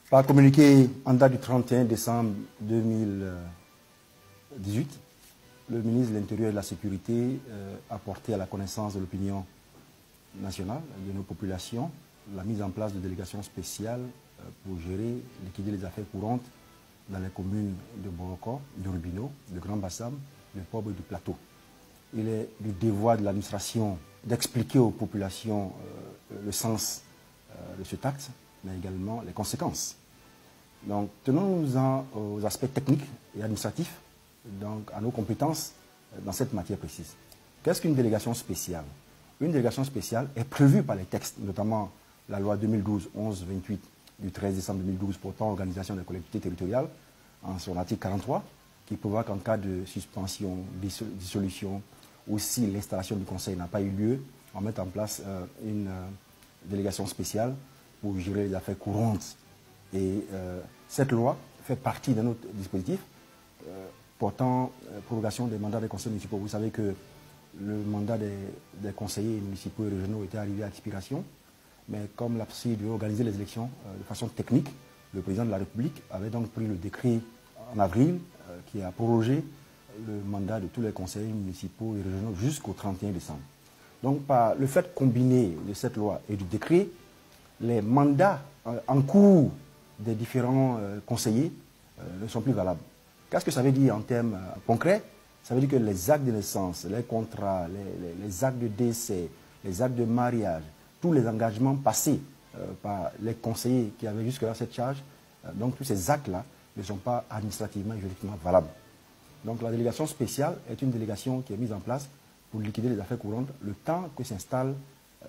Par communiqué en date du 31 décembre 2018, le ministre de l'Intérieur et de la Sécurité a porté à la connaissance de l'opinion nationale, de nos populations, la mise en place de délégations spéciales pour gérer, liquider les affaires courantes dans les communes de Boroko, de Rubino, de Grand Bassam, de Pobre et du Plateau. Il est du devoir de l'administration d'expliquer aux populations le sens de cet acte, mais également les conséquences. Donc, tenons-nous-en aux aspects techniques et administratifs, donc à nos compétences dans cette matière précise. Qu'est-ce qu'une délégation spéciale? Une délégation spéciale est prévue par les textes, notamment la loi 2012-11-28 du 13 décembre 2012 portant organisation des collectivités territoriales, en son article 43, qui prévoit qu'en cas de suspension, dissolution, ou si l'installation du conseil n'a pas eu lieu, on met en place une délégation spéciale pour gérer les affaires courantes. Et cette loi fait partie d'un autre dispositif portant prorogation des mandats des conseils municipaux. Vous savez que le mandat des conseillers municipaux et régionaux était arrivé à expiration, mais comme la possibilité de organiser les élections de façon technique, le président de la République avait donc pris le décret en avril qui a prorogé le mandat de tous les conseillers municipaux et régionaux jusqu'au 31 décembre. Donc par le fait combiné de cette loi et du décret, les mandats en cours des différents conseillers ne sont plus valables. Qu'est-ce que ça veut dire en termes concrets? Ça veut dire que les actes de naissance, les contrats, les actes de décès, les actes de mariage, tous les engagements passés par les conseillers qui avaient jusque-là cette charge, donc tous ces actes-là ne sont pas administrativement et juridiquement valables. Donc la délégation spéciale est une délégation qui est mise en place pour liquider les affaires courantes le temps que s'installe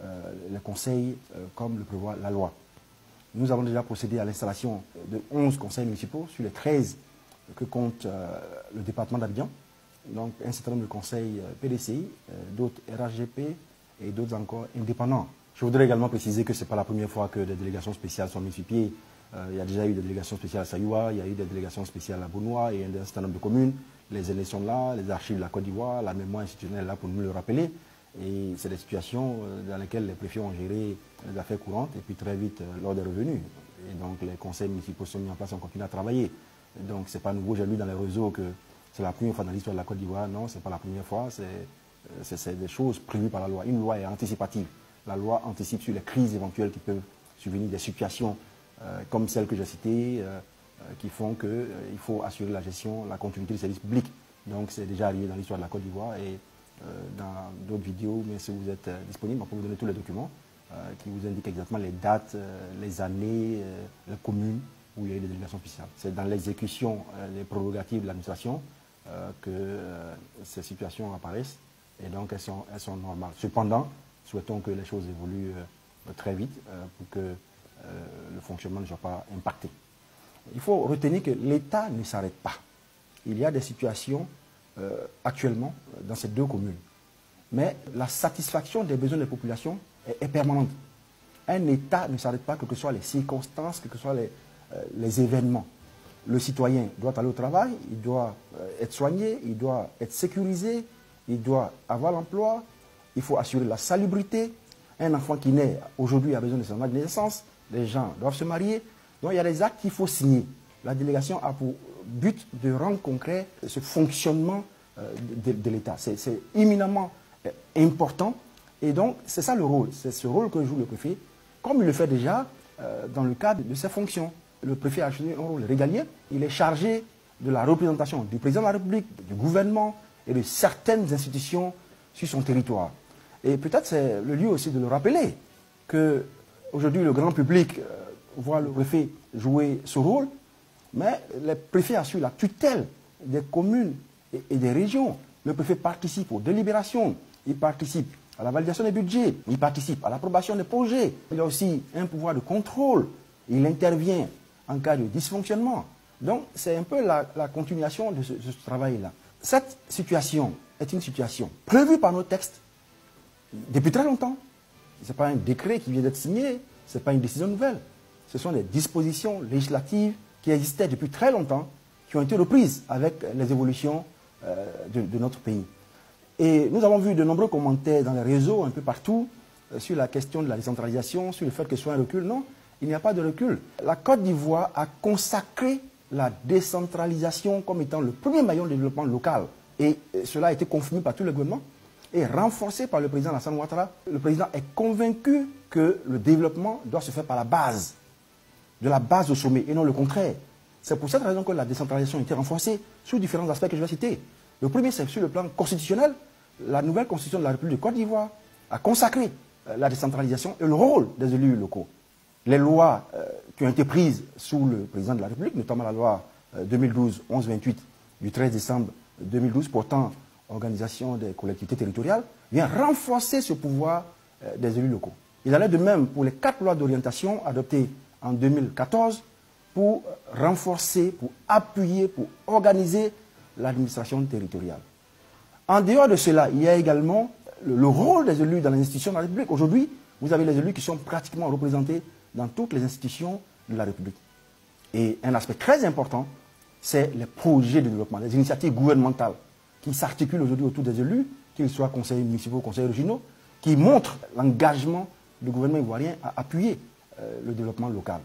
le conseil comme le prévoit la loi. Nous avons déjà procédé à l'installation de 11 conseils municipaux sur les 13 que compte le département d'Abidjan. Donc un certain nombre de conseils PDCI, d'autres RHGP et d'autres encore indépendants. Je voudrais également préciser que ce n'est pas la première fois que des délégations spéciales sont mises sur pied. Il y a déjà eu des délégations spéciales à Sayoua, il y a eu des délégations spéciales à Bounoua et un certain nombre de communes. Les élections là, les archives de la Côte d'Ivoire, la mémoire institutionnelle là pour nous le rappeler. Et c'est des situations dans lesquelles les préfets ont géré les affaires courantes et puis très vite l'ordre est revenu. Et donc les conseils municipaux sont mis en place, on continue à travailler. Et donc c'est pas nouveau, j'ai lu dans les réseaux que c'est la première fois dans l'histoire de la Côte d'Ivoire. Non, c'est pas la première fois, c'est des choses prévues par la loi. Une loi est anticipative. La loi anticipe sur les crises éventuelles qui peuvent survenir, des situations comme celles que j'ai citées, qui font qu'il faut assurer la gestion, la continuité du service public. Donc c'est déjà arrivé dans l'histoire de la Côte d'Ivoire et dans d'autres vidéos, mais si vous êtes disponible, on peut vous donner tous les documents qui vous indiquent exactement les dates, les années, les communes où il y a eu des délégations spéciales. C'est dans l'exécution des prérogatives de l'administration que ces situations apparaissent et donc elles sont normales. Cependant, souhaitons que les choses évoluent très vite pour que le fonctionnement ne soit pas impacté. Il faut retenir que l'État ne s'arrête pas. Il y a des situations actuellement dans ces deux communes. Mais la satisfaction des besoins des populations est permanente. Un État ne s'arrête pas, quelles que soient les circonstances, quels que soient les événements. Le citoyen doit aller au travail, il doit être soigné, il doit être sécurisé, il doit avoir l'emploi, il faut assurer la salubrité. Un enfant qui naît aujourd'hui a besoin de son acte de naissance, les gens doivent se marier. Donc il y a des actes qu'il faut signer. La délégation a pour but de rendre concret ce fonctionnement de l'État. C'est éminemment important et donc c'est ça le rôle. C'est ce rôle que joue le préfet, comme il le fait déjà dans le cadre de ses fonctions. Le préfet a joué un rôle régalien. Il est chargé de la représentation du président de la République, du gouvernement et de certaines institutions sur son territoire. Et peut-être c'est le lieu aussi de le rappeler qu'aujourd'hui le grand public voit le préfet jouer ce rôle, mais le préfet assure la tutelle des communes et des régions. Le préfet participe aux délibérations, il participe à la validation des budgets, il participe à l'approbation des projets. Il a aussi un pouvoir de contrôle, il intervient en cas de dysfonctionnement. Donc c'est un peu la continuation de ce travail-là. Cette situation est une situation prévue par nos textes depuis très longtemps. Ce n'est pas un décret qui vient d'être signé, ce n'est pas une décision nouvelle. Ce sont des dispositions législatives qui existaient depuis très longtemps, qui ont été reprises avec les évolutions de notre pays. Et nous avons vu de nombreux commentaires dans les réseaux, un peu partout, sur la question de la décentralisation, sur le fait que ce soit un recul. Non, il n'y a pas de recul. La Côte d'Ivoire a consacré la décentralisation comme étant le premier maillon de développement local. Et cela a été confirmé par tous les gouvernements et renforcé par le président Alassane Ouattara. Le président est convaincu que le développement doit se faire par la base, de la base au sommet, et non le contraire. C'est pour cette raison que la décentralisation a été renforcée sous différents aspects que je vais citer. Le premier, c'est sur le plan constitutionnel. La nouvelle constitution de la République de Côte d'Ivoire a consacré la décentralisation et le rôle des élus locaux. Les lois qui ont été prises sous le président de la République, notamment la loi 2012-1128 du 13 décembre 2012 portant organisation des collectivités territoriales, vient renforcer ce pouvoir des élus locaux. Il allait de même pour les 4 lois d'orientation adoptées en 2014 pour renforcer, pour appuyer, pour organiser l'administration territoriale. En dehors de cela, il y a également le rôle des élus dans les institutions de la République. Aujourd'hui, vous avez les élus qui sont pratiquement représentés dans toutes les institutions de la République. Et un aspect très important, c'est les projets de développement, les initiatives gouvernementales qui s'articulent aujourd'hui autour des élus, qu'ils soient conseillers municipaux, conseillers régionaux, qui montrent l'engagement du gouvernement ivoirien à appuyer le développement local.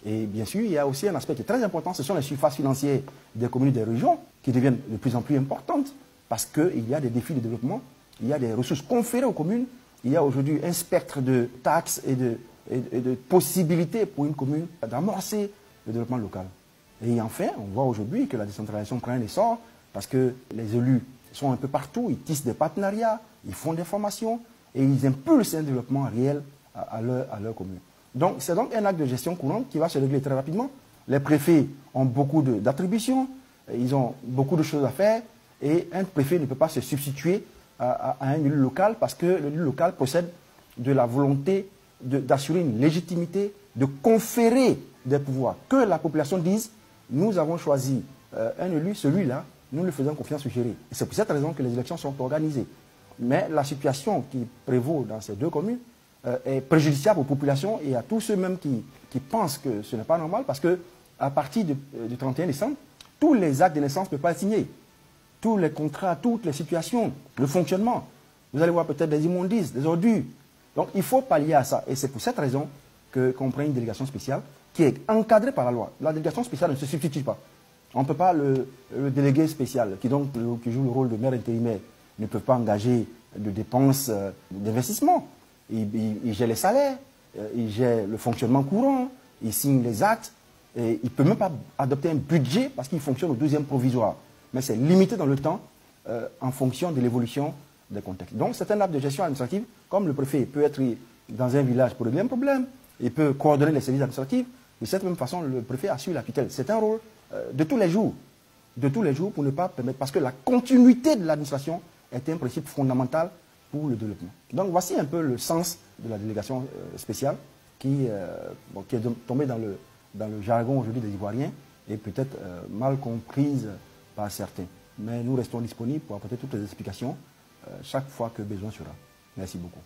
Et bien sûr, il y a aussi un aspect qui est très important, ce sont les surfaces financières des communes et des régions qui deviennent de plus en plus importantes parce qu'il y a des défis de développement, il y a des ressources conférées aux communes, il y a aujourd'hui un spectre de taxes et de possibilités pour une commune d'amorcer le développement local. Et enfin, on voit aujourd'hui que la décentralisation prend un essor parce que les élus sont un peu partout, ils tissent des partenariats, ils font des formations et ils impulsent un développement réel à leur commune. Donc, c'est donc un acte de gestion courante qui va se régler très rapidement. Les préfets ont beaucoup d'attributions, ils ont beaucoup de choses à faire et un préfet ne peut pas se substituer à un élu local parce que l'élu local possède de la volonté d'assurer une légitimité, de conférer des pouvoirs. Que la population dise, nous avons choisi un élu, celui-là, nous lui faisons confiance pour gérer. Et c'est pour cette raison que les élections sont organisées. Mais la situation qui prévaut dans ces deux communes est préjudiciable aux populations et à tous ceux même qui pensent que ce n'est pas normal parce qu'à partir du 31 décembre, tous les actes de naissance ne peuvent pas être signés. Tous les contrats, toutes les situations, le fonctionnement. Vous allez voir peut-être des immondices, des ordures. Donc il faut pallier à ça. Et c'est pour cette raison qu'on prend une délégation spéciale qui est encadrée par la loi. La délégation spéciale ne se substitue pas. On ne peut pas le délégué spécial, qui joue le rôle de maire intérimaire, ne peut pas engager de dépenses d'investissement. Il gère les salaires, il gère le fonctionnement courant, il signe les actes, et il ne peut même pas adopter un budget parce qu'il fonctionne au 12e provisoire. Mais c'est limité dans le temps en fonction de l'évolution des contextes. Donc c'est un acte de gestion administrative, comme le préfet peut être dans un village pour régler un problème, il peut coordonner les services administratifs, de cette même façon le préfet assure la tutelle. C'est un rôle de tous les jours pour ne pas permettre, parce que la continuité de l'administration est un principe fondamental pour le développement. Donc voici un peu le sens de la délégation spéciale qui est tombée dans le jargon aujourd'hui des Ivoiriens et peut-être mal comprise par certains. Mais nous restons disponibles pour apporter toutes les explications chaque fois que besoin sera. Merci beaucoup.